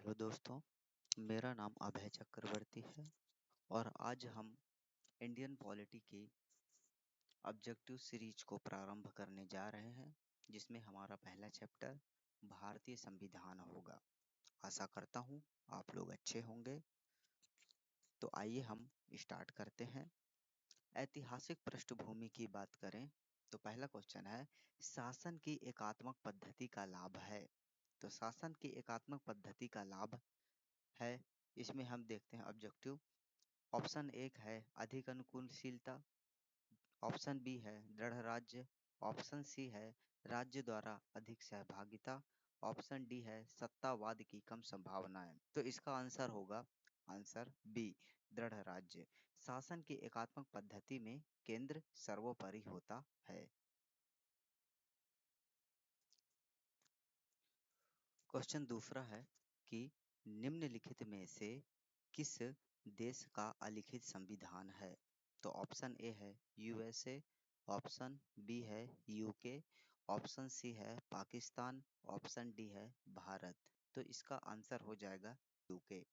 Hello दोस्तों, मेरा नाम अभय चक्रवर्ती है और आज हम इंडियन पॉलिटी की ऑब्जेक्टिव सीरीज को प्रारंभ करने जा रहे हैं, जिसमें हमारा पहला चैप्टर भारतीय संविधान होगा। आशा करता हूँ आप लोग अच्छे होंगे। तो आइए हम स्टार्ट करते हैं। ऐतिहासिक पृष्ठभूमि की बात करें तो पहला क्वेश्चन है, शासन की एकात्मक पद्धति का लाभ है। तो शासन की एकात्मक पद्धति का लाभ है, इसमें हम देखते हैं ऑब्जेक्टिव। ऑप्शन एक है अधिक अनुकूलशीलता, ऑप्शन बी है दृढ़ राज्य, ऑप्शन सी है राज्य द्वारा अधिक सहभागिता, ऑप्शन डी है सत्तावाद की कम संभावनाएं। तो इसका आंसर होगा आंसर बी, दृढ़ राज्य। शासन की एकात्मक पद्धति में केंद्र सर्वोपरि होता है। क्वेश्चन दूसरा है कि निम्नलिखित में से किस देश का अलिखित संविधान है। तो ऑप्शन ए है यूएसए, ऑप्शन बी है यूके, ऑप्शन सी है पाकिस्तान, ऑप्शन डी है भारत। तो इसका आंसर हो जाएगा यूके।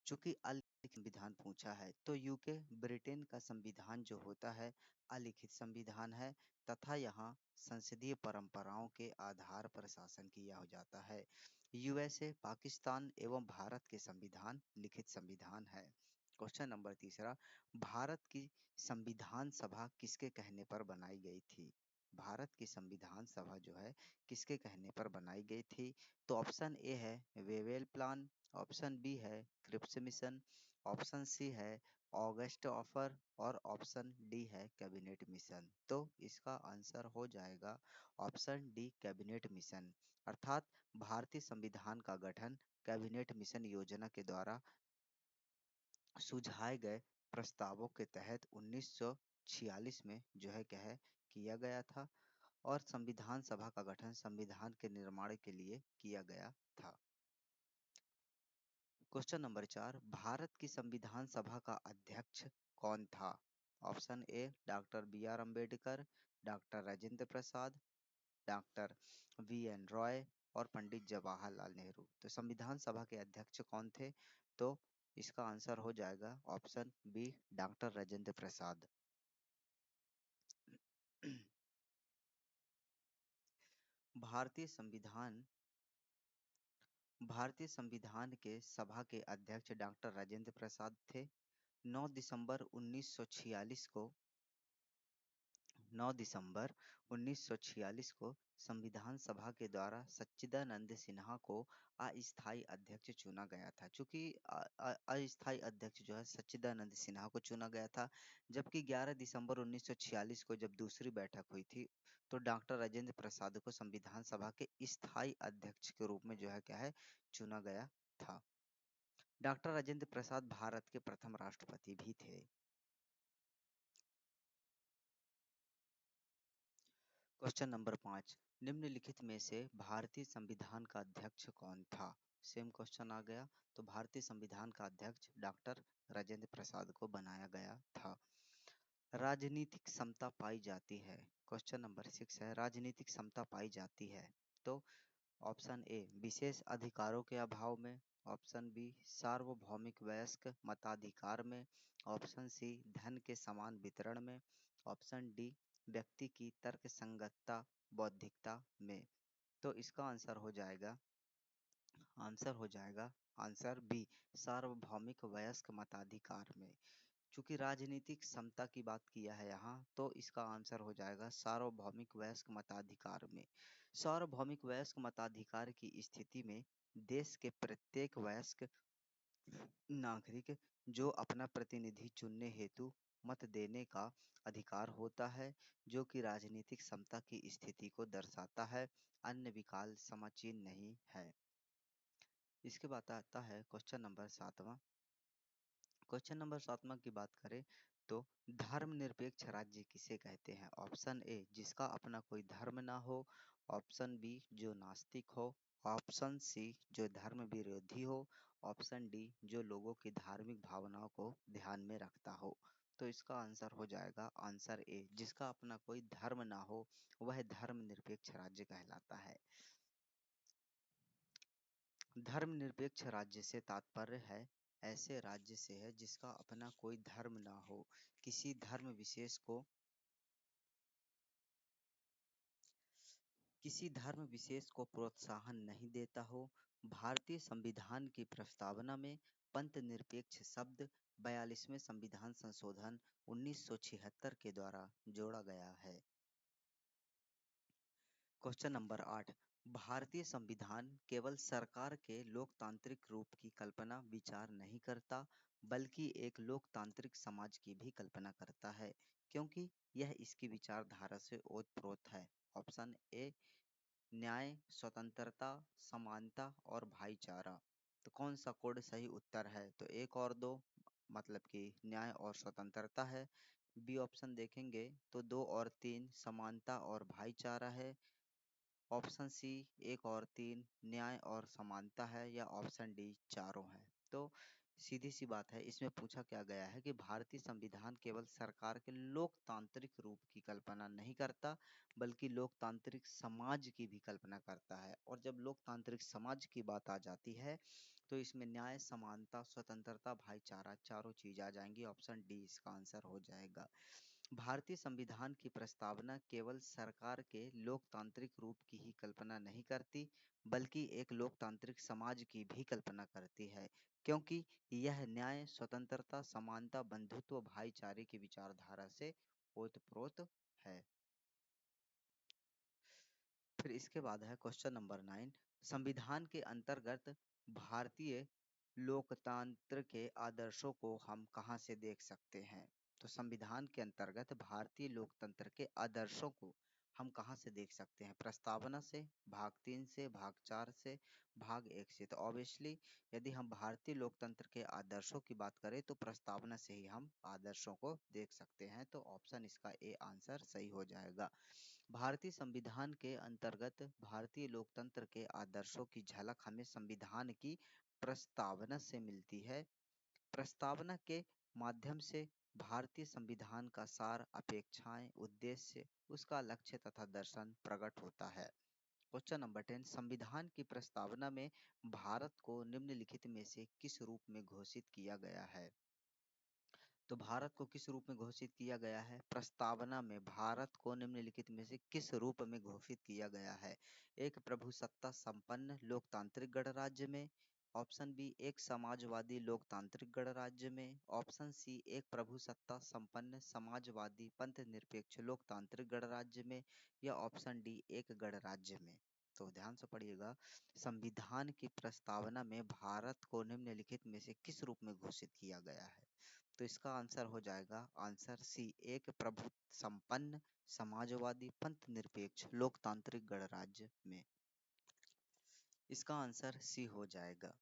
चूंकि अलिखित संविधान पूछा है तो यूके ब्रिटेन का संविधान जो होता है अलिखित संविधान है, तथा यहाँ संसदीय परंपराओं के आधार पर शासन किया हो जाता है। यूएसए, पाकिस्तान एवं भारत के संविधान लिखित संविधान है। क्वेश्चन नंबर तीसरा, भारत की संविधान सभा किसके कहने पर बनाई गई थी। भारत की संविधान सभा जो है किसके कहने पर बनाई गई थी। तो ऑप्शन ए है वेवेल प्लान, ऑप्शन बी है क्रिप्स मिशन, ऑप्शन सी है ऑगस्ट ऑफर और ऑप्शन डी है कैबिनेट मिशन। तो इसका आंसर हो जाएगा ऑप्शन डी कैबिनेट मिशन। अर्थात भारतीय संविधान का गठन कैबिनेट मिशन योजना के द्वारा सुझाए गए प्रस्तावों के तहत 1946 में जो है क्या है किया गया था, और संविधान सभा का गठन संविधान के निर्माण के लिए किया गया था। क्वेश्चन नंबर 4, भारत की संविधान सभा का अध्यक्ष कौन था। Option A doctor B R Ambedkar, doctor Rajendra Prasad, doctor V N Roy और पंडित जवाहरलाल नेहरू। तो संविधान सभा के अध्यक्ष कौन थे। तो इसका आंसर हो जाएगा ऑप्शन बी डॉक्टर राजेंद्र प्रसाद। भारतीय संविधान भारतीय संविधान के सभा के अध्यक्ष डॉक्टर राजेंद्र प्रसाद थे। 9 दिसंबर 1946 को 9 दिसंबर 1946 को संविधान सभा के द्वारा सच्चिदानंद सिन्हा को अस्थायी अध्यक्ष चुना गया था। चूंकि अस्थायी अध्यक्ष जो है सच्चिदानंद सिन्हा को चुना गया था, जबकि 11 दिसंबर 1946 को जब दूसरी बैठक हुई थी तो डॉक्टर राजेंद्र प्रसाद को संविधान सभा के स्थायी अध्यक्ष के रूप में जो है क्या है चुना गया था। डॉक्टर राजेंद्र प्रसाद भारत के प्रथम राष्ट्रपति भी थे। क्वेश्चन नंबर 5, निम्नलिखित में से भारतीय संविधान का अध्यक्ष कौन था। सेम क्वेश्चन आ गया। तो भारतीय संविधान का अध्यक्ष डॉक्टर राजेंद्र प्रसाद को बनाया गया था। राजनीतिक समता पाई जाती है। क्वेश्चन नंबर 6 है राजनीतिक समता पाई जाती है। तो ऑप्शन ए विशेष अधिकारों के अभाव में, ऑप्शन बी सार्वभौमिक वयस्क मताधिकार में, ऑप्शन सी धन के समान वितरण में, ऑप्शन डी व्यक्ति की तर्क संगतता बौद्धिकता में। तो इसका आंसर हो जाएगा आंसर बी सार्वभौमिक वयस्क मताधिकार में। चूंकि राजनीतिक समता की बात किया है यहाँ, तो इसका आंसर हो जाएगा सार्वभौमिक वयस्क मताधिकार में। सार्वभौमिक वयस्क मताधिकार की स्थिति में देश के प्रत्येक वयस्क नागरिक जो अपना प्रतिनिधि चुनने हेतु मत देने का अधिकार होता है, जो कि राजनीतिक समता की स्थिति को दर्शाता है। अन्य विकल्प समाचीन नहीं है। इसके बाद आता है क्वेश्चन नंबर 7वां। क्वेश्चन नंबर 7वां की बात करें तो धर्मनिरपेक्ष राज्य किसे कहते हैं। ऑप्शन ए जिसका अपना कोई धर्म ना हो, ऑप्शन बी जो नास्तिक हो, ऑप्शन सी जो धर्म विरोधी हो, ऑप्शन डी जो लोगों की धार्मिक भावनाओं को ध्यान में रखता हो। तो इसका आंसर हो जाएगा आंसर ए जिसका अपना कोई धर्म ना हो वह धर्मनिरपेक्ष राज्य कहलाता है। धर्मनिरपेक्ष राज्य से तात्पर्य है ऐसे राज्य से है जिसका अपना कोई धर्म ना हो, किसी धर्म विशेष को प्रोत्साहन नहीं देता हो। भारतीय संविधान की प्रस्तावना में पंथ निरपेक्ष शब्द 42वें संविधान संशोधन 1976 के द्वारा जोड़ा गया है। Question number 8। भारतीय संविधान केवल सरकार के लोकतांत्रिक रूप की कल्पना विचार नहीं करता, बल्कि एक लोकतांत्रिक समाज की भी कल्पना करता है, क्योंकि यह इसकी विचारधारा से ओतप्रोत है। ऑप्शन ए न्याय, स्वतंत्रता, समानता और भाईचारा। तो कौन सा कोड सही उत्तर है? तो एक और दो, मतलब कि न्याय और स्वतंत्रता है। बी ऑप्शन देखेंगे तो दो और तीन, समानता और भाईचारा है। ऑप्शन सी एक और तीन, न्याय और समानता है, या ऑप्शन डी चारों है। तो सीधी सी बात है, इसमें पूछा क्या गया है कि भारतीय संविधान केवल सरकार के लोकतांत्रिक रूप की कल्पना नहीं करता, बल्कि लोकतांत्रिक समाज की भी कल्पना करता है। और जब लोकतांत्रिक समाज की बात आ जाती है तो इसमें न्याय, समानता, स्वतंत्रता, भाईचारा चारों चीज आ जाएंगी। ऑप्शन डी इसका आंसर हो जाएगा। भारतीय संविधान की प्रस्तावना केवल सरकार के लोकतांत्रिक रूप की ही कल्पना नहीं करती, बल्कि एक लोकतांत्रिक समाज की भी कल्पना करती है, क्योंकि यह न्याय, स्वतंत्रता, समानता, बंधुत्व, भाईचारे की विचारधारा से ओतप्रोत है। फिर इसके बाद है क्वेश्चन नंबर 9। संविधान के अंतर्गत भारतीय लोकतंत्र के आदर्शों को हम कहाँ से देख सकते हैं? तो संविधान के अंतर्गत भारतीय लोकतंत्र के आदर्शों को हम कहाँ से देख सकते हैं? प्रस्तावना से, भाग 3 से, भाग 4 से, भाग 1 से। तो ऑब्वियसली यदि हम भारतीय लोकतंत्र के आदर्शों की बात करें तो प्रस्तावना से ही हम आदर्शों को देख सकते हैं। तो ऑप्शन इसका ए आंसर सही हो जाएगा। भारतीय संविधान के अंतर्गत भारतीय लोकतंत्र के आदर्शों की झलक हमें संविधान की प्रस्तावना से मिलती है। प्रस्तावना के माध्यम से भारतीय संविधान का सार, अपेक्षाएं, उद्देश्य, उसका लक्ष्य तथा दर्शन प्रकट होता है। Question number 10। संविधान की प्रस्तावना में भारत को निम्नलिखित में से किस रूप में घोषित किया गया है? तो भारत को किस रूप में घोषित किया गया है? प्रस्तावना में भारत को निम्नलिखित में से किस रूप में घोषित किया गया है? एक प्रभुसत्ता संपन्न लोकतांत्रिक गणराज्य में। ऑप्शन बी एक समाजवादी लोकतांत्रिक गणराज्य में। ऑप्शन सी एक प्रभुसत्ता संपन्न समाजवादी पंथ निरपेक्ष लोकतांत्रिक गणराज्य में, या ऑप्शन डी एक गणराज्य में। तो ध्यान से पढ़िएगा, संविधान की प्रस्तावना में भारत को निम्नलिखित में से किस रूप में घोषित किया गया है? तो इसका आंसर हो जाएगा आंसर सी एक प्रभु संपन्न समाजवादी पंथ निरपेक्ष लोकतांत्रिक गणराज्य में। इसका आंसर सी हो जाएगा।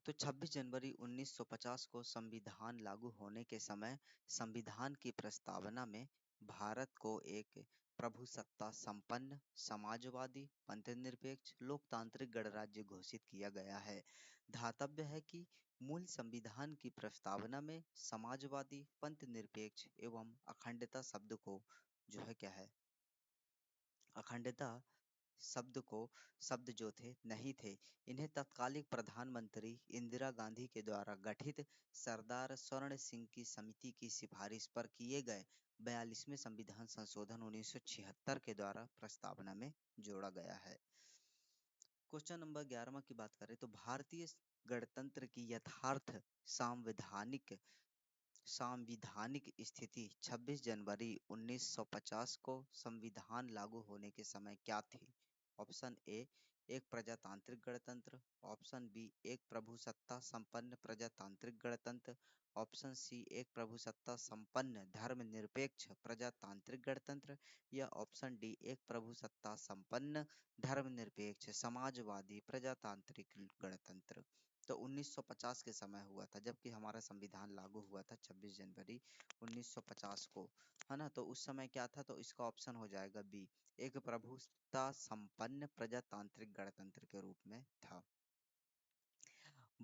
तो 26 जनवरी 1950 को संविधान लागू होने के समय संविधान की प्रस्तावना में भारत को एक प्रभुसत्ता संपन्न समाजवादी पंथनिरपेक्ष लोकतांत्रिक गणराज्य घोषित किया गया है। ध्यातव्य है कि मूल संविधान की प्रस्तावना में समाजवादी पंथनिरपेक्ष एवं अखंडता शब्द को जो है क्या है, अखंडता शब्द जो थे नहीं थे। इन्हें तत्कालीन प्रधानमंत्री इंदिरा गांधी के द्वारा गठित सरदार स्वर्ण सिंह की समिति की सिफारिश पर किए गए 42वें संविधान संशोधन 1976 के द्वारा प्रस्तावना में जोड़ा गया है। क्वेश्चन नंबर 11 की बात करें तो भारतीय गणतंत्र की यथार्थ संवैधानिक सांविधानिक स्थिति 26 जनवरी 1950 को संविधान लागू होने के समय क्या थी? ऑप्शन ए एक प्रजातांत्रिक गणतंत्र। ऑप्शन बी एक प्रभुसत्ता संपन्न प्रजातांत्रिक गणतंत्र। ऑप्शन सी एक प्रभुसत्ता संपन्न धर्मनिरपेक्ष प्रजातांत्रिक गणतंत्र, या ऑप्शन डी एक प्रभुसत्ता संपन्न धर्मनिरपेक्ष समाजवादी प्रजातांत्रिक गणतंत्र। तो 1950 के समय हुआ था, जबकि हमारा संविधान लागू हुआ था 26 जनवरी 1950 को, है ना। तो उस समय क्या था? तो इसका ऑप्शन हो जाएगा बी एक प्रभुसत्ता संपन्न प्रजातांत्रिक गणतंत्र के रूप में था।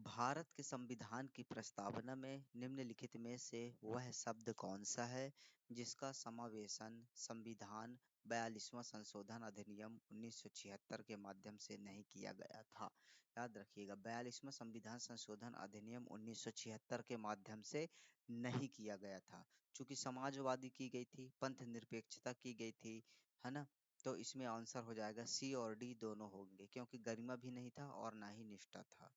भारत के संविधान की प्रस्तावना में निम्नलिखित में से वह शब्द कौन सा है जिसका समावेशन संविधान 42वां संशोधन अधिनियम 1976 के माध्यम से नहीं किया गया था? याद रखिएगा 42वां संविधान संशोधन अधिनियम 1976 के माध्यम से नहीं किया गया था, क्योंकि समाजवादी की गई थी, पंथ निरपेक्षता की गई थी, है ना। तो इसमें आंसर हो जाएगा सी और डी दोनों होंगे, क्योंकि गरिमा भी नहीं था और ना ही निष्ठा था।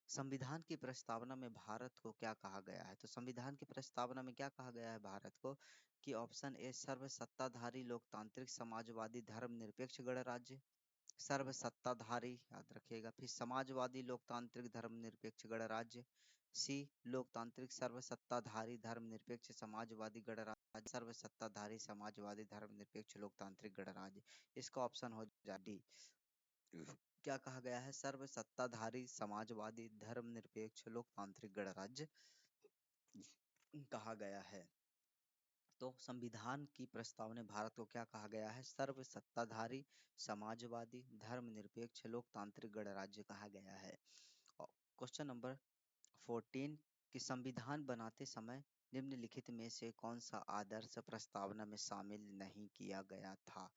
संविधान की प्रस्तावना में भारत को क्या कहा गया है? तो संविधान की प्रस्तावना में क्या कहा गया है भारत को? कि ऑप्शन ए सर्व सत्ताधारी लोकतांत्रिक समाजवादी धर्मनिरपेक्ष गणराज्य, सर्व सत्ताधारी याद रखिएगा, फिर समाजवादी लोकतांत्रिक धर्मनिरपेक्ष गणराज्य, सी लोकतांत्रिक सर्व सत्ताधारी धर्मनिरपेक्ष समाजवादी गणराज्य, सर्व सत्ताधारी समाजवादी धर्मनिरपेक्ष लोकतांत्रिक गणराज्य। इसका ऑप्शन हो जाए डी। क्या कहा गया है? सर्व सत्ताधारी समाजवादी धर्मनिरपेक्ष लोकतांत्रिक गणराज्य कहा गया है। तो संविधान की प्रस्तावना में भारत को क्या कहा गया है? सर्व सत्ताधारी समाजवादी धर्मनिरपेक्ष लोकतांत्रिक गणराज्य कहा गया है। क्वेश्चन नंबर 14 कि संविधान बनाते समय निम्नलिखित में से कौन सा आदर्श प्रस्तावना में शामिल नहीं किया गया था?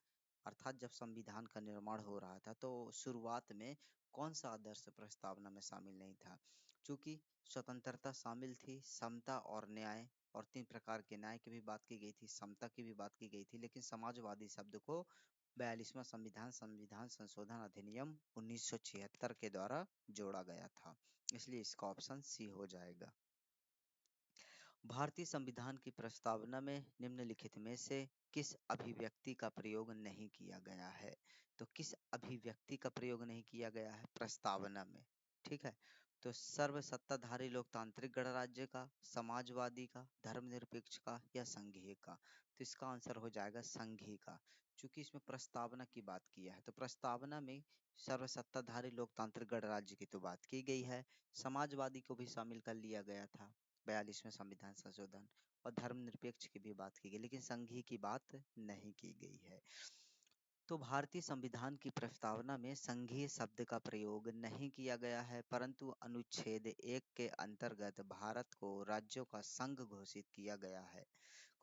अर्थात जब संविधान का निर्माण हो रहा था तो शुरुआत में कौन सा आदर्श प्रस्तावना में शामिल नहीं था? क्योंकि स्वतंत्रता शामिल थी, समता और न्याय, और 3 प्रकार के न्याय की भी बात की गई थी, समता की भी बात की गई थी, लेकिन समाजवादी शब्द को 42वां संविधान संविधान संशोधन अधिनियम 1976 के द्वारा जोड़ा गया था। इसलिए इसका ऑप्शन सी हो जाएगा। भारतीय संविधान की प्रस्तावना में निम्नलिखित में से किस अभिव्यक्ति का प्रयोग नहीं किया गया है? तो किस अभिव्यक्ति का प्रयोग नहीं किया गया है प्रस्तावना में? ठीक है, तो सर्व सत्ताधारी लोकतांत्रिक गणराज्य का, समाजवादी का, धर्मनिरपेक्ष का या संघीय का? तो इसका आंसर हो जाएगा संघीय का, क्योंकि इसमें प्रस्तावना की बात किया है। तो प्रस्तावना में सर्व सत्ताधारी लोकतांत्रिक गणराज्य की तो बात की गई है, समाजवादी को भी शामिल कर लिया गया था 42वें संविधान संशोधन, और धर्मनिरपेक्ष की भी बात की गई, लेकिन संघीय की बात नहीं की गई है। तो भारतीय संविधान की प्रस्तावना में संघीय शब्द का प्रयोग नहीं किया गया है, परंतु अनुच्छेद 1 के अंतर्गत भारत को राज्यों का संघ घोषित किया गया है।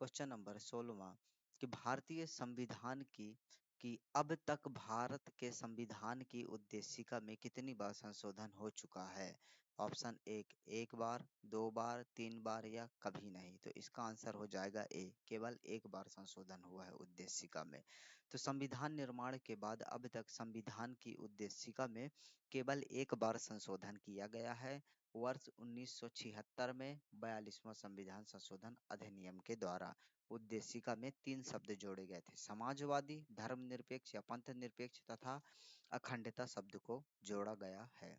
क्वेश्चन नंबर 16 कि भारतीय संविधान की अब तक भारत के संविधान की उद्देशिका में कितनी बार संशोधन हो चुका है? ऑप्शन एक बार, 2 बार, 3 बार या कभी नहीं? तो इसका आंसर हो जाएगा ए, केवल 1 बार संशोधन हुआ है उद्देशिका में। तो संविधान निर्माण के बाद अब तक संविधान की उद्देशिका में केवल 1 बार संशोधन किया गया है, वर्ष 1976 में 42वां संविधान संशोधन अधिनियम के द्वारा। उद्देशिका में 3 शब्द जोड़े गए थे, समाजवादी, धर्मनिरपेक्ष या पंथ निरपेक्ष तथा अखंडता शब्द को जोड़ा गया है।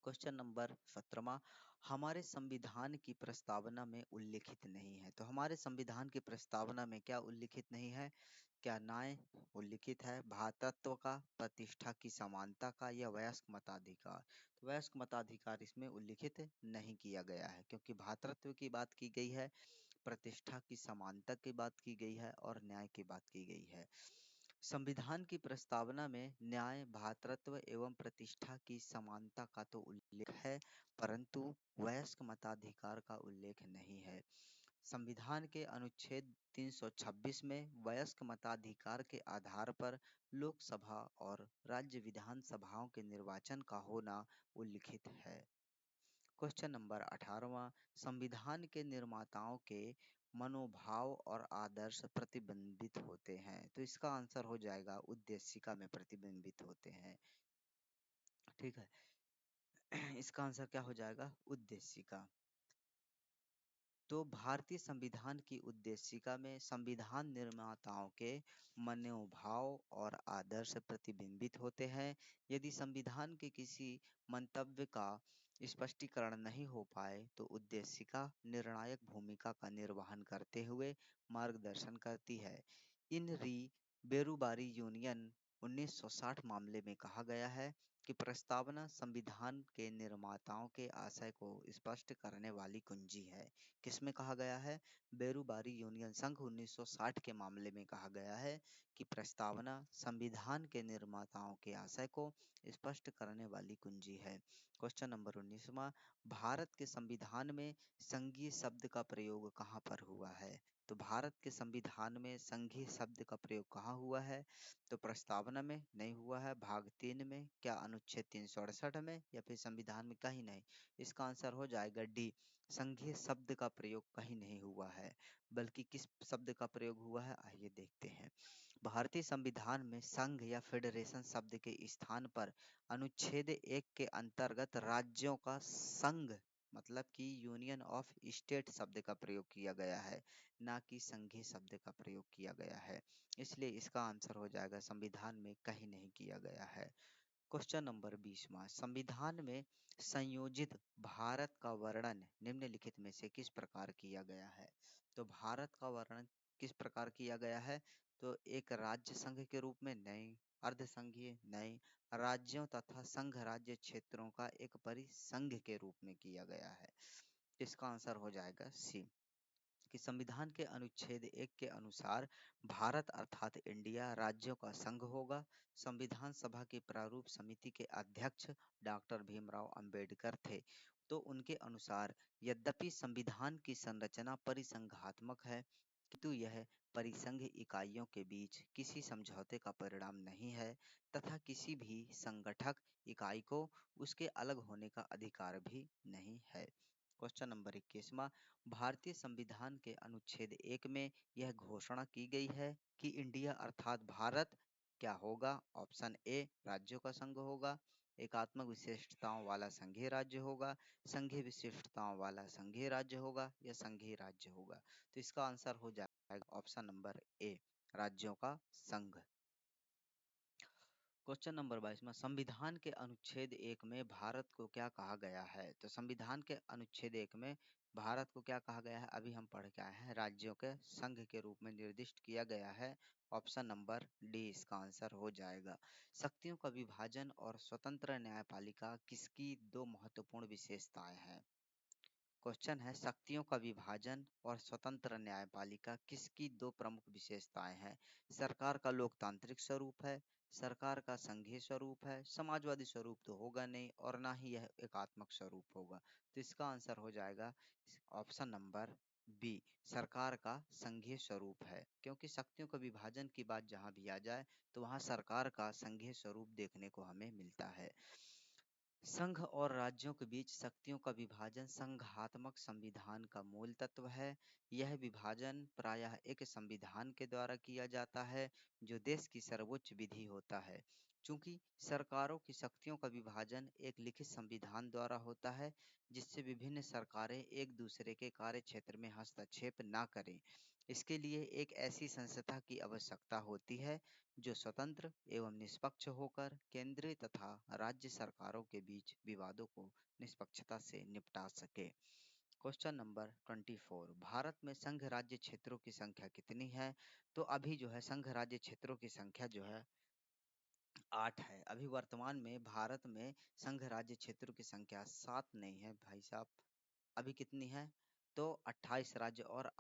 क्वेश्चन नंबर 17 हमारे संविधान की प्रस्तावना में उल्लिखित नहीं है। तो हमारे संविधान की प्रस्तावना में क्या उल्लिखित नहीं है? क्या न्याय उल्लिखित है, भ्रातृत्व का, प्रतिष्ठा की समानता का या वयस्क मताधिकार? तो वयस्क मताधिकार इसमें उल्लिखित नहीं किया गया है, क्योंकि भ्रातृत्व की बात की गई है, प्रतिष्ठा की समानता की बात की गई है और न्याय की बात की गई है। संविधान की प्रस्तावना में न्याय, भ्रातृत्व एवं प्रतिष्ठा की समानता का तो उल्लेख है, परंतु वयस्क मताधिकार का उल्लेख नहीं है। संविधान के अनुच्छेद 326 में वयस्क मताधिकार के आधार पर लोकसभा और राज्य विधानसभाओं के निर्वाचन का होना उल्लिखित है। क्वेश्चन नंबर 18 संविधान के निर्माताओं के मनोभाव और आदर्श प्रतिबिंबित होते हैं। तो इसका आंसर हो जाएगा उद्देशिका में प्रतिबिंबित होते हैं। ठीक है, इसका आंसर क्या हो जाएगा? उद्देशिका। तो भारतीय संविधान की उद्देशिका में संविधान निर्माताओं के मनोभाव और आदर्श प्रतिबिंबित होते हैं। यदि संविधान के किसी मंतव्य का स्पष्टीकरण नहीं हो पाए तो उद्देशिका निर्णायक भूमिका का निर्वहन करते हुए मार्गदर्शन करती है। इन री बेरुबारी यूनियन 1960 मामले में कहा गया है कि प्रस्तावना संविधान के निर्माताओं के आशय को स्पष्ट करने वाली कुंजी है। किसमें कहा गया है? बेरुबारी यूनियन संघ 1960 के मामले में कहा गया है कि प्रस्तावना संविधान के निर्माताओं के आशय को स्पष्ट करने वाली कुंजी है। क्वेश्चन नंबर 19वां भारत के संविधान में संघीय शब्द का प्रयोग कहाँ पर हुआ है? तो भारत के संविधान में संघीय शब्द का प्रयोग कहाँ हुआ है? तो प्रस्तावना में नहीं हुआ है, भाग 3 में, क्या अनुच्छेद 368 में, या फिर संविधान में? कहीं नहीं। इसका आंसर हो जाएगा डी, संघीय शब्द का प्रयोग कहीं नहीं हुआ है। बल्कि किस शब्द का प्रयोग हुआ है, आइए देखते हैं। भारतीय संविधान में संघ या फेडरेशन शब्द के स्थान पर अनुच्छेद 1 के अंतर्गत राज्यों का संघ मतलब कि यूनियन ऑफ स्टेट शब्द का प्रयोग किया गया है, ना कि संघीय शब्द का प्रयोग किया गया है। इसलिए इसका आंसर हो जाएगा संविधान में कहीं नहीं किया गया है। क्वेश्चन नंबर 20वां, संविधान में संयोजित भारत का वर्णन निम्नलिखित में से किस प्रकार किया गया है? तो भारत का वर्णन किस प्रकार किया गया है? तो एक राज्य संघ के रूप में? नहीं। अर्ध संघीय? नहीं। राज्यों तथा संघ राज्य क्षेत्रों का एक परिसंघ के रूप में किया गया है। इसका आंसर हो जाएगा सी, कि संविधान के अनुच्छेद 1 के अनुसार भारत अर्थात इंडिया राज्यों का संघ होगा। संविधान सभा की प्रारूप समिति के अध्यक्ष डॉक्टर भीमराव अंबेडकर थे। तो उनके अनुसार यद्यपि संविधान की संरचना परिसंघात्मक है, किंतु यह परिसंघ इकाइयों के बीच किसी समझौते का परिणाम नहीं है तथा किसी भी संगठक इकाई को उसके अलग होने का अधिकार भी नहीं है। क्वेश्चन नंबर 21वां, भारतीय संविधान के अनुच्छेद 1 में यह घोषणा की गई है कि इंडिया अर्थात भारत क्या होगा? ऑप्शन ए, राज्यों का संघ होगा, एकात्मक विशिष्टताओं वाला संघीय राज्य होगा, संघीय विशिष्टताओं वाला संघीय राज्य होगा, या संघीय राज्य होगा? तो इसका आंसर हो जाएगा ऑप्शन नंबर ए, राज्यों का संघ। क्वेश्चन नंबर 22वां, संविधान के अनुच्छेद 1 में भारत को क्या कहा गया है? तो संविधान के अनुच्छेद 1 में भारत को क्या कहा गया है? अभी हम पढ़ के आए हैं, राज्यों के संघ के रूप में निर्दिष्ट किया गया है। ऑप्शन नंबर डी इसका आंसर हो जाएगा। शक्तियों का विभाजन और स्वतंत्र न्यायपालिका किसकी दो महत्वपूर्ण विशेषताएं हैं? क्वेश्चन है, शक्तियों का विभाजन और स्वतंत्र न्यायपालिका किसकी दो प्रमुख विशेषताएं हैं? सरकार का लोकतांत्रिक स्वरूप है, सरकार का संघीय स्वरूप है, समाजवादी स्वरूप तो होगा नहीं, और ना ही यह एकात्मक स्वरूप होगा। तो इसका आंसर हो जाएगा ऑप्शन नंबर बी, सरकार का संघीय स्वरूप है, क्योंकि शक्तियों का विभाजन की बात जहां भी आ जाए तो वहां सरकार का संघीय स्वरूप देखने को हमें मिलता है। संघ और राज्यों के बीच शक्तियों का विभाजन संघात्मक संविधान का मूल तत्व है। यह विभाजन प्रायः एक संविधान के द्वारा किया जाता है जो देश की सर्वोच्च विधि होता है। चूंकि सरकारों की शक्तियों का विभाजन एक लिखित संविधान द्वारा होता है जिससे विभिन्न सरकारें एक दूसरे के कार्य क्षेत्र में हस्तक्षेप न करें, इसके लिए एक ऐसी संस्था की आवश्यकता होती है जो स्वतंत्र एवं निष्पक्ष होकर केंद्रीय तथा राज्य सरकारों के बीच विवादों को निष्पक्षता से निपटा सके। क्वेश्चन नंबर 24, भारत में संघ राज्य क्षेत्रों की संख्या कितनी है? तो अभी जो है संघ राज्य क्षेत्रों की संख्या जो है 8 है। अभी वर्तमान में भारत में संघ राज्य क्षेत्रों की संख्या 7 नहीं है भाई साहब। अभी कितनी है? तो 28 राज्य और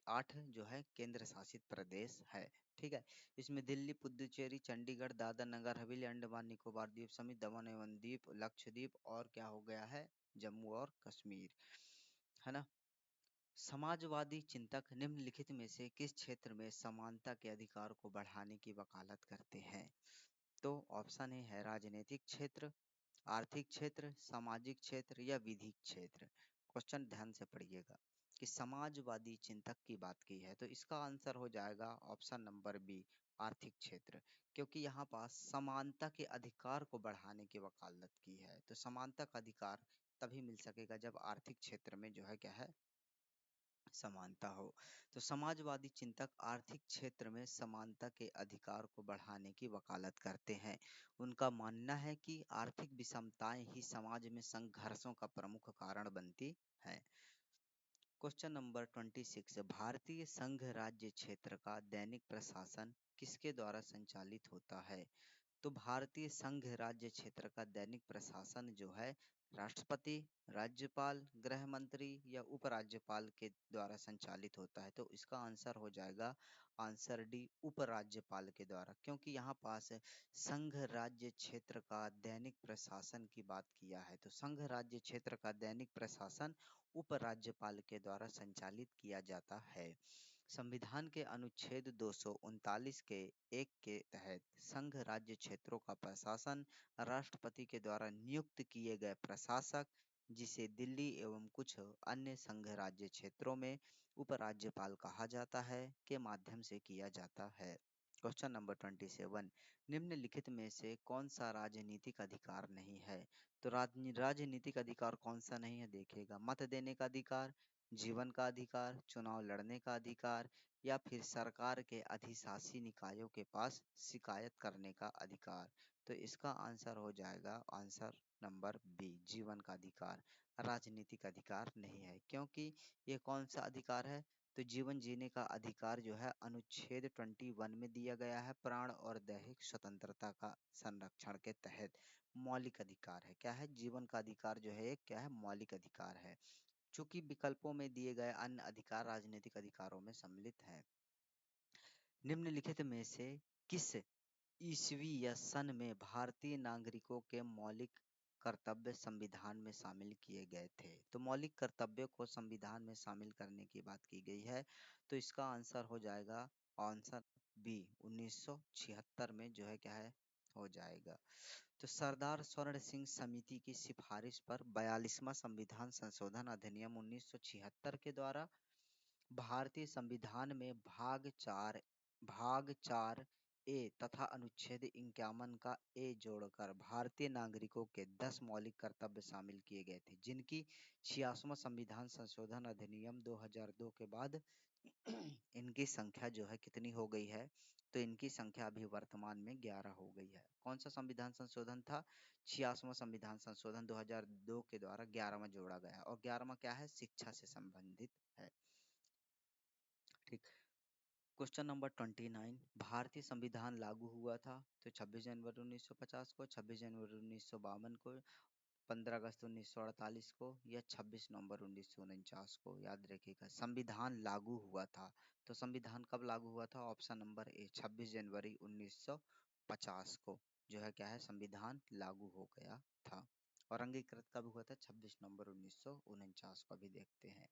8 जो है केंद्र शासित प्रदेश है। ठीक है, इसमें दिल्ली, पुदुचेरी, चंडीगढ़, दादर नगर हवेली, अंडमान निकोबार द्वीप समेत दमन एवं दीप, लक्षद्वीप और क्या हो गया है, जम्मू और कश्मीर, है ना। समाजवादी चिंतक निम्नलिखित में से किस क्षेत्र में समानता के अधिकार को बढ़ाने की वकालत करते हैं? तो ऑप्शन ए है राजनीतिक क्षेत्र, आर्थिक क्षेत्र, सामाजिक क्षेत्र या विधिक क्षेत्र। क्वेश्चन ध्यान से पढ़िएगा कि समाजवादी चिंतक की बात की है तो इसका आंसर हो जाएगा ऑप्शन नंबर बी, आर्थिक क्षेत्र, क्योंकि यहाँ पास समानता के अधिकार को बढ़ाने की वकालत की है। तो समानता का अधिकार तभी मिल सकेगा जब आर्थिक क्षेत्र में जो है क्या है, समानता हो। तो समाजवादी चिंतक आर्थिक क्षेत्र में समानता के अधिकार को बढ़ाने की वकालत करते हैं। उनका मानना है कि आर्थिक विषमताएं ही समाज में संघर्षों का प्रमुख कारण बनती हैं। क्वेश्चन नंबर 26, भारतीय संघ राज्य क्षेत्र का दैनिक प्रशासन किसके द्वारा संचालित होता है? तो भारतीय संघ राज्य क्षेत्र का दैनिक प्रशासन जो है राष्ट्रपति, राज्यपाल, गृह मंत्री या उपराज्यपाल के द्वारा संचालित होता है। तो इसका आंसर हो जाएगा आंसर डी, उपराज्यपाल के द्वारा, क्योंकि यहाँ पास संघ राज्य क्षेत्र का दैनिक प्रशासन की बात किया है। तो संघ राज्य क्षेत्र का दैनिक प्रशासन उपराज्यपाल के द्वारा संचालित किया जाता है। संविधान के अनुच्छेद 239 के एक के तहत संघ राज्य क्षेत्रों का प्रशासन राष्ट्रपति के द्वारा नियुक्त किए गए प्रशासक, जिसे दिल्ली एवं कुछ अन्य संघ राज्य क्षेत्रों में उपराज्यपाल कहा जाता है, के माध्यम से किया जाता है। क्वेश्चन नंबर 27, निम्नलिखित में से कौन सा राजनीतिक अधिकार नहीं है? तो राजनीतिक अधिकार कौन सा नहीं है देखिएगा, मत देने का अधिकार, जीवन का अधिकार, चुनाव लड़ने का अधिकार, या फिर सरकार के अधिशासी निकायों के पास शिकायत करने का अधिकार। तो इसका आंसर हो जाएगा आंसर नंबर बी, जीवन का अधिकार। राजनीतिक अधिकार नहीं है, क्योंकि ये कौन सा अधिकार है? तो जीवन जीने का अधिकार जो है अनुच्छेद 21 में दिया गया है, प्राण और दैहिक स्वतंत्रता का संरक्षण के तहत मौलिक अधिकार है। क्या है? जीवन का अधिकार जो है क्या है? मौलिक अधिकार है। चूंकि विकल्पों में दिए गए अन्य अधिकार राजनीतिक अधिकारों में सम्मिलित हैं। निम्नलिखित में से किस ईस्वी या सन में भारतीय नागरिकों के मौलिक कर्तव्य संविधान में शामिल किए गए थे? तो मौलिक कर्तव्यों को संविधान में शामिल करने की बात की गई है। तो इसका आंसर हो जाएगा आंसर बी, 1976 में जो है क्या है हो जाएगा। तो सरदार स्वर्ण सिंह समिति की सिफारिश पर 42वां संविधान संशोधन अधिनियम 1976 के द्वारा भारतीय संविधान में भाग 4 ए तथा अनुच्छेद 51 का ए जोड़कर भारतीय नागरिकों के 10 मौलिक कर्तव्य शामिल किए गए थे, जिनकी 86वां संविधान संशोधन अधिनियम 2002 के बाद इनकी संख्या जो है कितनी हो गई है? तो इनकी संख्या अभी वर्तमान में 11 हो गई है। कौन सा संविधान संशोधन था? 86वां संविधान संशोधन 2002 के द्वारा 11वां जोड़ा गया, और 11वां क्या है? शिक्षा से संबंधित है। ठीक। क्वेश्चन नंबर 29, भारतीय संविधान लागू हुआ था तो 26 जनवरी 1950 को, 26 जनवरी 1952 को, 15 अगस्त 1948 को, या 26 नवंबर 1949 को? याद रखिएगा, संविधान लागू हुआ था। तो संविधान कब लागू हुआ था? ऑप्शन नंबर ए, 26 जनवरी 1950 को जो है क्या है संविधान लागू हो गया था। और अंगीकृत कब हुआ था? 26 नवंबर 1949 को। अभी देखते हैं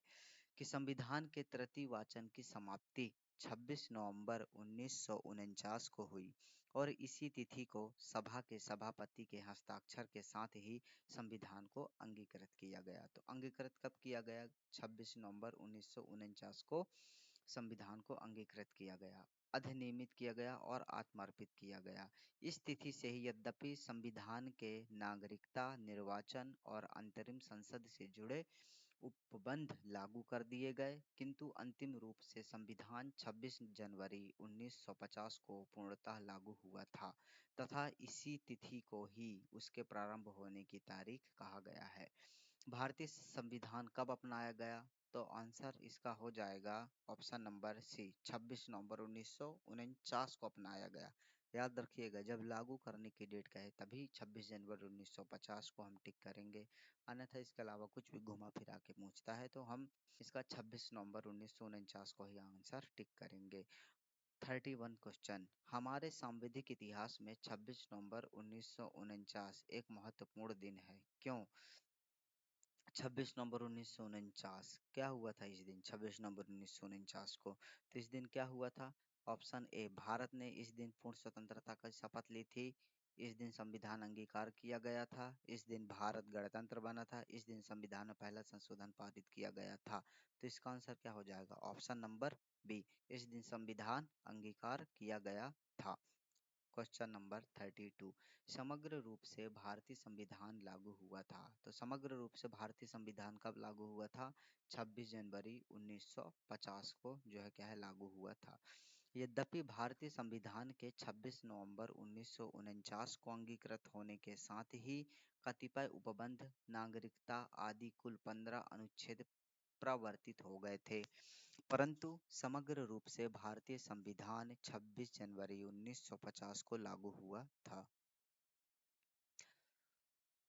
कि संविधान के तृतीय वाचन की समाप्ति 26 नवंबर 1949 को हुई, और इसी तिथि को सभा के सभापति के हस्ताक्षर के साथ ही संविधान को अंगीकृत किया गया। तो अंगीकृत कब किया गया? 26 नवंबर 1949 को संविधान को अंगीकृत किया गया, अधिनियमित किया गया और आत्मार्पित किया गया। इस तिथि से ही यद्यपि संविधान के नागरिकता, निर्वाचन और अंतरिम संसद से जुड़े उपबंध लागू कर दिए गए, किंतु अंतिम रूप से संविधान 26 जनवरी 1950 को पूर्णतः लागू हुआ था, तथा इसी तिथि को ही उसके प्रारंभ होने की तारीख कहा गया है। भारतीय संविधान कब अपनाया गया? तो आंसर इसका हो जाएगा ऑप्शन नंबर सी, 26 नवंबर 1949 को अपनाया गया। याद रखिएगा, जब लागू करने की डेट कहे तभी 26 जनवरी 1950 को हम टिक करेंगे, अन्यथा इसके अलावा कुछ भी घुमा फिरा के पूछता है तो हम इसका 26 नवंबर 1949 को ही आंसर टिक करेंगे। 31 क्वेश्चन, हमारे सांविधिक इतिहास में 26 नवंबर 1949 एक महत्वपूर्ण दिन है, क्यों? 26 नवंबर 1949 क्या हुआ था इस दिन? 26 नवंबर 1949 को, तो इस दिन क्या हुआ था? ऑप्शन ए, भारत ने इस दिन पूर्ण स्वतंत्रता का शपथ ली थी, इस दिन संविधान अंगीकार किया गया था, इस दिन भारत गणतंत्र बना था, इस दिन संविधान में पहला संशोधन पारित किया गया था। तो इसका आंसर क्या हो जाएगा? ऑप्शन नंबर बी, इस दिन संविधान अंगीकार किया गया था। क्वेश्चन नंबर 32, समग्र रूप से भारतीय संविधान लागू हुआ था। तो समग्र रूप से भारतीय संविधान कब लागू हुआ था? 26 जनवरी 1950 को जो है क्या है लागू हुआ था। यद्यपि भारतीय संविधान के 26 नवंबर 1949 को अंगीकृत होने के साथ ही कतिपय उपबंध, नागरिकता आदि कुल 15 अनुच्छेद प्रवर्तित हो गए थे, परंतु समग्र रूप से भारतीय संविधान 26 जनवरी 1950 को लागू हुआ था।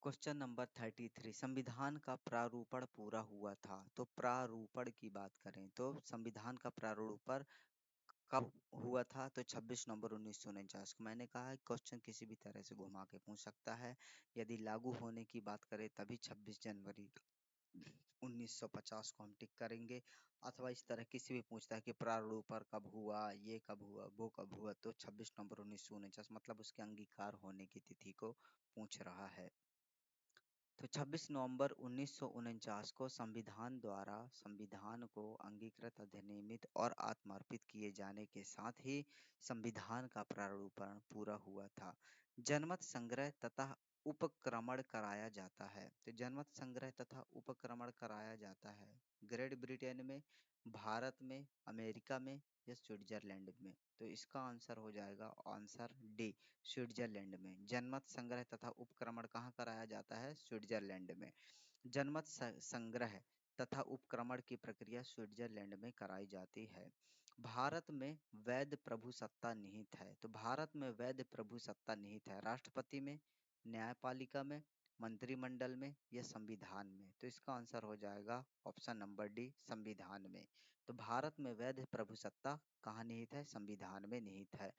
क्वेश्चन नंबर 33, संविधान का प्रारूपण पूरा हुआ था। तो प्रारूपण की बात करें तो संविधान का प्रारूपण कब हुआ था? तो 26 नवंबर 1949 को। मैंने कहा है क्वेश्चन किसी भी तरह से घुमा के पूछ सकता है। यदि लागू होने की बात करें तभी 26 जनवरी 1950 को हम टिक करेंगे, अथवा इस तरह किसी भी पूछता है कि प्रारूपण कब हुआ, ये कब हुआ, वो कब हुआ, तो 26 नवंबर 1949 मतलब उसके अंगीकार होने की तिथि को पूछ रहा है। तो 26 नवंबर 1949 को संविधान द्वारा संविधान को अंगीकृत, अधिनियमित और आत्मार्पित किए जाने के साथ ही संविधान का प्रारूपण पूरा हुआ था। जनमत संग्रह तथा उपक्रमण कराया जाता है। तो जनमत संग्रह तथा उपक्रमण कराया जाता है ग्रेट ब्रिटेन में, भारत में, अमेरिका में या स्विट्जरलैंड में। तो इसका आंसर हो जाएगा आंसर डी, स्विट्जरलैंड में। जनमत संग्रह तथा उपक्रमण कहाँ कराया जाता है? स्विट्जरलैंड में। जनमत संग्रह तथा उपक्रमण की प्रक्रिया स्विट्जरलैंड में कराई जाती है। भारत में वैध प्रभुसत्ता निहित है। तो भारत में वैध प्रभुसत्ता निहित है राष्ट्रपति में, न्यायपालिका में, मंत्रिमंडल में या संविधान में। तो इसका आंसर हो जाएगा ऑप्शन नंबर डी, संविधान में। तो भारत में वैध प्रभुसत्ता कहाँ निहित है? संविधान में निहित है।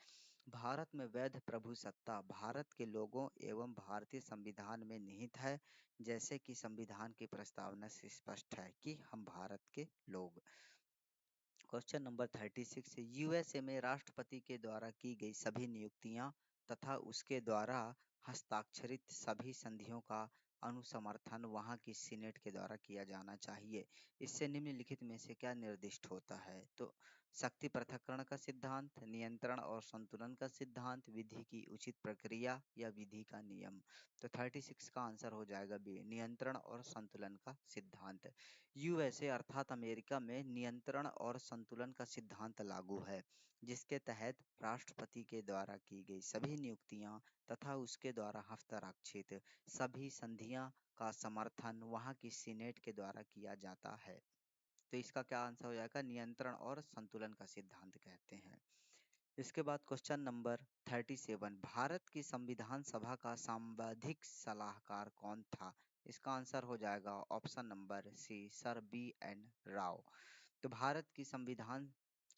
भारत में वैध प्रभुसत्ता भारत के लोगों एवं भारतीय संविधान में निहित है, जैसे कि संविधान की प्रस्तावना से स्पष्ट है कि हम भारत के लोग। क्वेश्चन नंबर 36, यूएसए में राष्ट्रपति के द्वारा की गई सभी नियुक्तियां तथा उसके द्वारा हस्ताक्षरित सभी संधियों का अनुसमर्थन वहां की सीनेट के द्वारा किया जाना चाहिए। इससे निम्नलिखित में से क्या निर्दिष्ट होता है? तो शक्ति पृथक्करण का सिद्धांत, नियंत्रण और संतुलन का सिद्धांत, विधि की उचित प्रक्रिया या विधि का नियम। तो 36 का आंसर हो जाएगा बी, नियंत्रण और संतुलन का सिद्धांत। यूएसए अर्थात अमेरिका में नियंत्रण और संतुलन का सिद्धांत लागू है, जिसके तहत राष्ट्रपति के द्वारा की गई सभी नियुक्तियां तथा उसके द्वारा हस्ताक्षरित सभी संधियां का समर्थन वहां की सीनेट के द्वारा किया जाता है। तो इसका क्या आंसर हो जाएगा? नियंत्रण और संतुलन का सिद्धांत कहते हैं। इसके बाद क्वेश्चन नंबर 37, भारत की संविधान सभा का सांविधिक सलाहकार कौन था? इसका आंसर हो जाएगा option number C, sir B N Rao. तो भारत की संविधान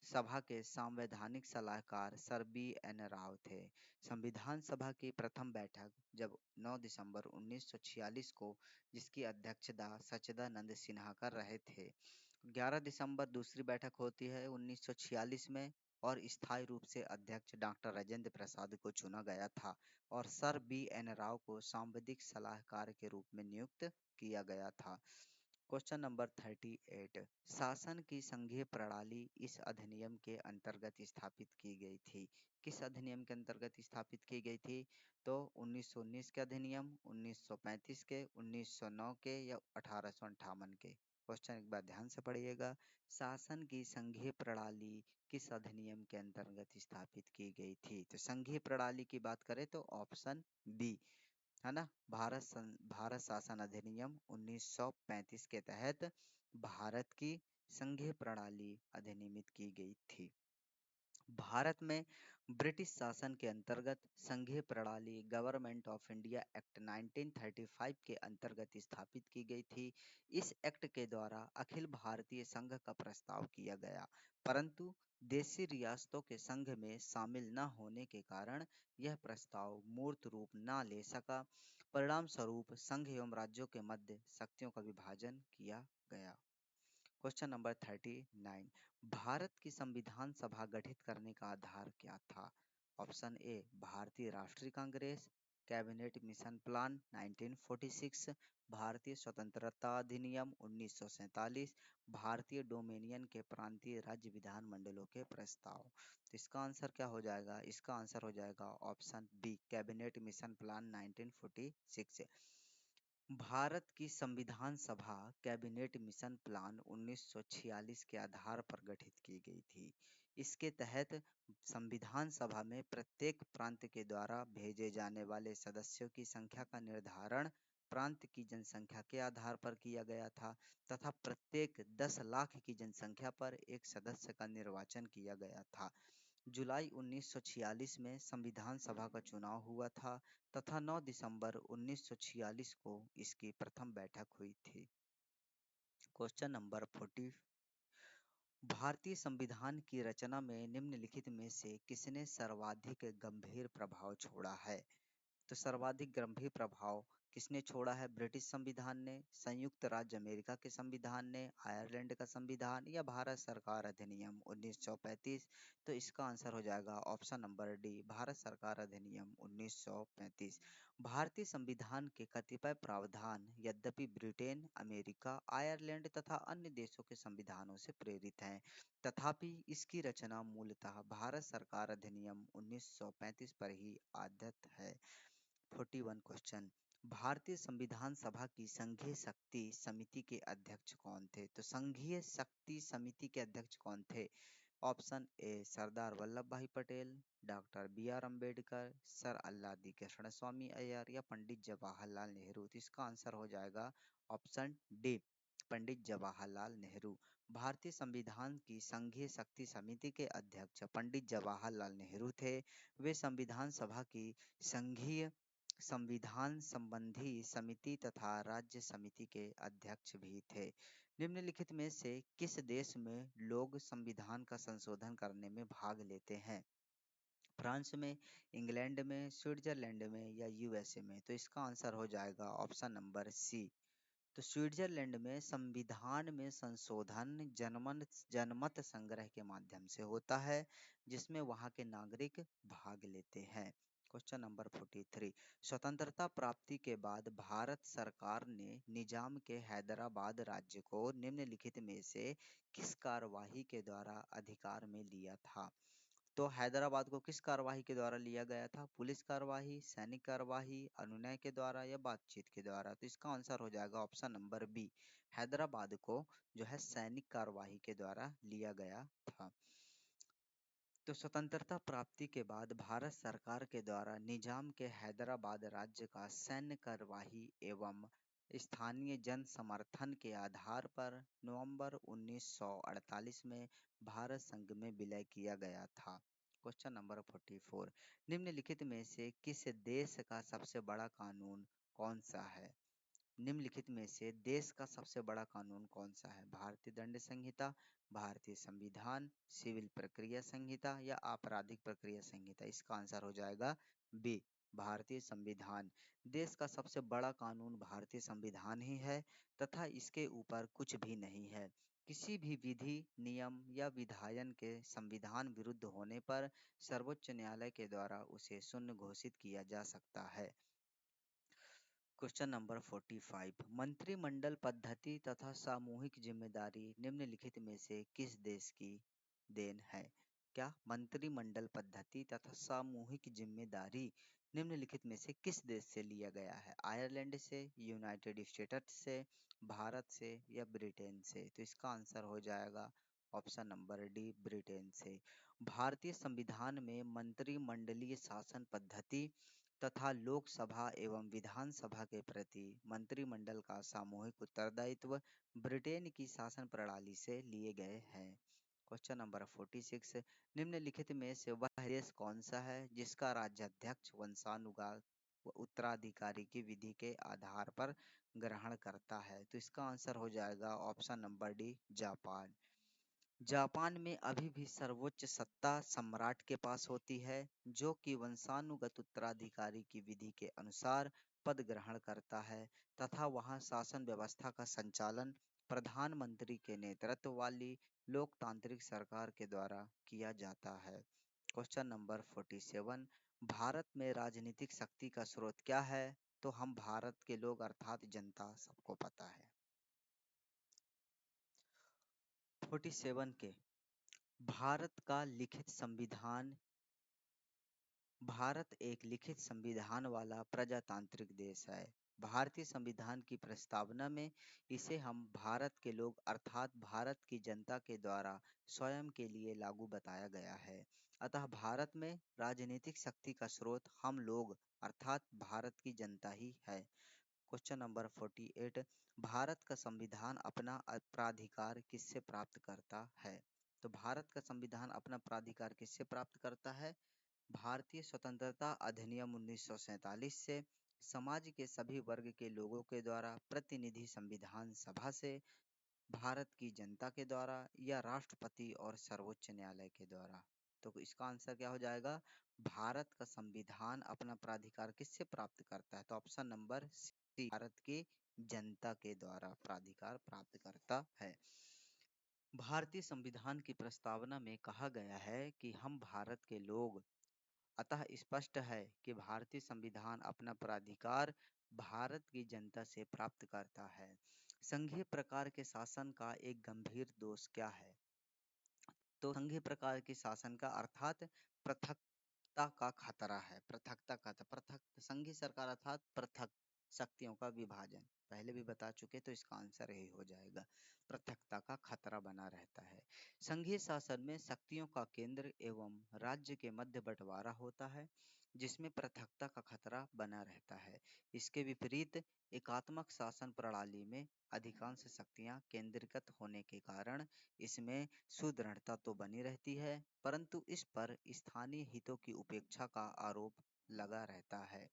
सभा के संवैधानिक सलाहकार सर बी एन राव थे। संविधान सभा की प्रथम बैठक जब 9 दिसंबर 1946 को, जिसकी अध्यक्षता सच्चिदानंद सिन्हा कर रहे थे। 11 दिसंबर दूसरी बैठक होती है 1946 में, और स्थायी रूप से अध्यक्ष डॉक्टर राजेंद्र प्रसाद को चुना गया था और सर बी एन राव को सांविधिक सलाहकार के रूप में नियुक्त किया गया था। क्वेश्चन नंबर 38, शासन की संघीय प्रणाली इस अधिनियम के अंतर्गत स्थापित की गई थी। किस अधिनियम के अंतर्गत स्थापित की गई थी? तो 1919 के अधिनियम, 1935 के, 1909 के या 1858 के। क्वेश्चन एक बार ध्यान से पढ़िएगा। शासन की संघीय प्रणाली किस अधिनियम के अंतर्गत स्थापित की गई थी? तो संघीय प्रणाली की बात करें तो ऑप्शन बी, है ना, भारत शासन अधिनियम 1935 के तहत भारत की संघीय प्रणाली अधिनियमित की गई थी। भारत में ब्रिटिश शासन के अंतर्गत संघीय प्रणाली गवर्नमेंट ऑफ इंडिया एक्ट 1935 के अंतर्गत स्थापित की गई थी। इस एक्ट के द्वारा अखिल भारतीय संघ का प्रस्ताव किया गया, परंतु देशी रियासतों के संघ में शामिल न होने के कारण यह प्रस्ताव मूर्त रूप न ले सका। परिणाम स्वरूप संघ एवं राज्यों के मध्य शक्तियों का विभाजन किया गया। क्वेश्चन नंबर 39, भारत की संविधान सभा गठित करने का आधार क्या था? ऑप्शन ए, भारतीय राष्ट्रीय कांग्रेस, कैबिनेट मिशन प्लान 1946, भारतीय स्वतंत्रता अधिनियम 1947, भारतीय डोमिनियन के प्रांतीय राज्य विधानमंडलों के प्रस्ताव। तो इसका आंसर क्या हो जाएगा? इसका आंसर हो जाएगा option B, cabinet mission plan 1946। Bharat की संविधान सभा कैबिनेट मिशन प्लान 1946 के आधार पर गठित की गई थी। इसके तहत संविधान सभा में प्रत्येक प्रांत के द्वारा भेजे जाने वाले सदस्यों की संख्या का निर्धारण प्रांत की जनसंख्या के आधार पर किया गया था, तथा प्रत्येक 10 लाख की जनसंख्या पर एक सदस्य का निर्वाचन किया गया था। जुलाई 1946 में संविधान सभा का चुनाव हुआ था तथा 9 दिसंबर 1946 को इसकी प्रथम बैठक हुई थी। क्वेश्चन नंबर 40, भारतीय संविधान की रचना में निम्नलिखित में से किसने सर्वाधिक गंभीर प्रभाव छोड़ा है? तो सर्वाधिक गंभीर प्रभाव किसने छोड़ा है? ब्रिटिश संविधान ने, संयुक्त राज्य अमेरिका के संविधान ने, आयरलैंड का संविधान या भारत सरकार अधिनियम 1935? तो इसका आंसर हो जाएगा ऑप्शन नंबर डी, भारत सरकार अधिनियम 1935। भारतीय संविधान के कतिपय प्रावधान यद्यपि ब्रिटेन, अमेरिका, आयरलैंड तथा अन्य देशों के संविधानों से प्रेरित हैं, तथापि इसकी रचना मूलतः भारत सरकार अधिनियम 1935 पर ही आधारित है। 41 क्वेश्चन, भारतीय संविधान सभा की संघीय शक्ति समिति के अध्यक्ष कौन थे? तो संघीय शक्ति समिति के अध्यक्ष कौन थे? Option A Sardar Vallabh Bhai Patel, doctor B R Ambedkar, sir Alladi Krishnaswami Ayyar या पंडित जवाहरलाल नेहरू। तो इसका आंसर हो जाएगा ऑप्शन डी, पंडित जवाहरलाल नेहरू। भारतीय संविधान की संघीय शक्ति समिति के अध्यक्ष पंडित जवाहरलाल नेहरू थे। वे संविधान सभा की संघीय संविधान संबंधी समिति तथा राज्य समिति के अध्यक्ष भी थे। निम्नलिखित में से किस देश में लोग संविधान का संशोधन करने में भाग लेते हैं? फ्रांस में, इंग्लैंड में, स्विट्जरलैंड में या यूएसए में? तो इसका आंसर हो जाएगा ऑप्शन नंबर सी। तो स्विट्जरलैंड में संविधान में संशोधन जनमत संग्रह के माध्यम से होता है, जिसमें वहां के नागरिक भाग लेते हैं। क्वेश्चन नंबर 43, स्वतंत्रता प्राप्ति के बाद भारत सरकार ने निजाम के हैदराबाद राज्य को निम्नलिखित में से किस कार्यवाही के द्वारा अधिकार में लिया था? तो हैदराबाद को किस कार्यवाही के द्वारा लिया गया था? पुलिस कार्यवाही, सैनिक कार्यवाही, अनुनय के द्वारा या बातचीत के द्वारा? तो इसका आंसर हो जाएगा ऑप्शन नंबर बी, हैदराबाद को जो है सैनिक कार्यवाही के द्वारा लिया गया था। तो स्वतंत्रता प्राप्ति के बाद भारत सरकार के द्वारा निजाम के हैदराबाद राज्य का सैन्य कार्यवाही एवं स्थानीय जन समर्थन के आधार पर नवंबर 1948 में भारत संघ में विलय किया गया था। क्वेश्चन नंबर 44, निम्नलिखित में से किस देश का सबसे बड़ा कानून कौन सा है? निम्नलिखित में से देश का सबसे बड़ा कानून कौन सा है? भारतीय दंड संहिता, भारतीय संविधान, सिविल प्रक्रिया संहिता या आपराधिक प्रक्रिया संहिता? इसका आंसर हो जाएगा बी, भारतीय संविधान। देश का सबसे बड़ा कानून भारतीय संविधान ही है तथा इसके ऊपर कुछ भी नहीं है। किसी भी विधि, नियम या विधायन के संविधान विरुद्ध होने पर सर्वोच्च न्यायालय के द्वारा उसे शून्य घोषित किया जा सकता है। क्वेश्चन नंबर 45, मंत्रिमंडल पद्धति तथा सामूहिक जिम्मेदारी निम्नलिखित में से किस देश की देन है? क्या मंत्रिमंडल पद्धति तथा सामूहिक जिम्मेदारी निम्नलिखित में से किस देश से लिया गया है? आयरलैंड से, यूनाइटेड स्टेट्स से, भारत से या ब्रिटेन से? तो इसका आंसर हो जाएगा ऑप्शन नंबर डी, ब्रिटेन से। भारतीय संविधान में मंत्रिमंडलीय शासन पद्धति तथा लोकसभा एवं विधानसभा के प्रति मंत्रिमंडल का सामूहिक उत्तरदायित्व ब्रिटेन की शासन प्रणाली से लिए गए हैं। क्वेश्चन नंबर 46, निम्नलिखित में से वह देश कौन सा है जिसका राज्याध्यक्ष वंशानुगत उत्तराधिकारी की विधि के आधार पर ग्रहण करता है? तो इसका आंसर हो जाएगा option number D, Japan. Japan में अभी भी सर्वोच्च सत्ता सम्राट के पास होती है, जो कि वंशानुगत उत्तराधिकारी की विधि के अनुसार पद ग्रहण करता है तथा वहां शासन व्यवस्था का संचालन प्रधानमंत्री के नेतृत्व वाली लोकतांत्रिक सरकार के द्वारा किया जाता है। क्वेश्चन नंबर 47, भारत में राजनीतिक शक्ति का स्रोत क्या है? तो हम भारत के लोग अर्थात जनता, सबको पता है। 47 के, भारत का लिखित संविधान, भारत एक लिखित संविधान वाला प्रजातांत्रिक देश है। भारतीय संविधान की प्रस्तावना में इसे हम भारत के लोग अर्थात भारत की जनता के द्वारा स्वयं के लिए लागू बताया गया है। अतः भारत में राजनीतिक शक्ति का स्रोत हम लोग अर्थात भारत की जनता ही है। क्वेश्चन नंबर 48, भारत का संविधान अपना प्राधिकार किससे प्राप्त करता है? तो भारत का संविधान अपना प्राधिकार किससे प्राप्त करता है? भारतीय स्वतंत्रता अधिनियम 1947 से, समाज के सभी वर्ग के लोगों के द्वारा, प्रतिनिधि संविधान सभा से, भारत की जनता के द्वारा, या राष्ट्रपति और सर्वोच्च न्यायालय के द्वारा। तो इसका आंसर क्या हो जाएगा? भारत का संविधान अपना प्राधिकार किससे प्राप्त करता है? तो ऑप्शन नंबर सी, भारत की जनता के द्वारा प्राधिकार प्राप्त करता है। भारतीय संविधान की प्रस्तावना में कहा गया है कि हम भारत के लोग, अतः स्पष्ट है कि भारतीय संविधान अपना प्राधिकार भारत की जनता से प्राप्त करता है। संघीय प्रकार के शासन का एक गंभीर दोष क्या है? तो संघीय प्रकार के शासन का अर्थात पृथकता का खतरा है। पृथकता का, पृथक संघीय सरकार अर्थात पृथक शक्तियों का विभाजन, पहले भी बता चुके, तो इसका आंसर यही हो जाएगा, पृथकता का खतरा बना रहता है। संघीय शासन में शक्तियों का केंद्र एवं राज्य के मध्य बंटवारा होता है, जिसमें पृथकता का खतरा बना रहता है। इसके विपरीत एकात्मक शासन प्रणाली में अधिकांश शक्तियां केंद्रीकृत होने के कारण इसमें सुदृढ़ता तो बनी रहती है, परंतु इस पर स्थानीय हितों की उपेक्षा का आरोप लगा रहता है।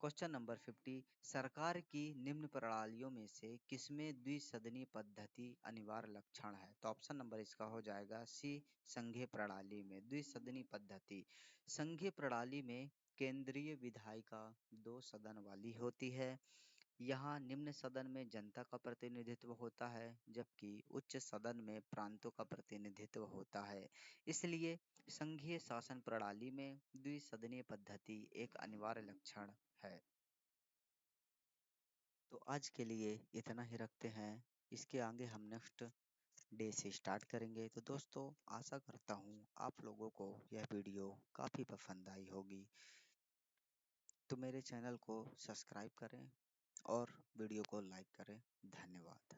क्वेश्चन नंबर 50, सरकार की निम्न प्रणालियों में से किसमें द्विसदनीय पद्धति अनिवार्य लक्षण है? तो ऑप्शन नंबर इसका हो जाएगा सी, संघीय प्रणाली में द्विसदनीय पद्धति। संघीय प्रणाली में केंद्रीय विधायिका 2 सदन वाली होती है। यहाँ निम्न सदन में जनता का प्रतिनिधित्व होता है, जबकि उच्च सदन में प्रांतों का प्रतिनिधित्व होता है। इसलिए संघीय शासन प्रणाली में द्विसदनीय पद्धति एक अनिवार्य लक्षण है। तो आज के लिए इतना ही रखते हैं, इसके आगे हम नेक्स्ट डे से स्टार्ट करेंगे। तो दोस्तों, आशा करता हूँ आप लोगों को यह वीडियो काफ़ी पसंद आई होगी। तो मेरे चैनल को सब्सक्राइब करें और वीडियो को लाइक करें। धन्यवाद।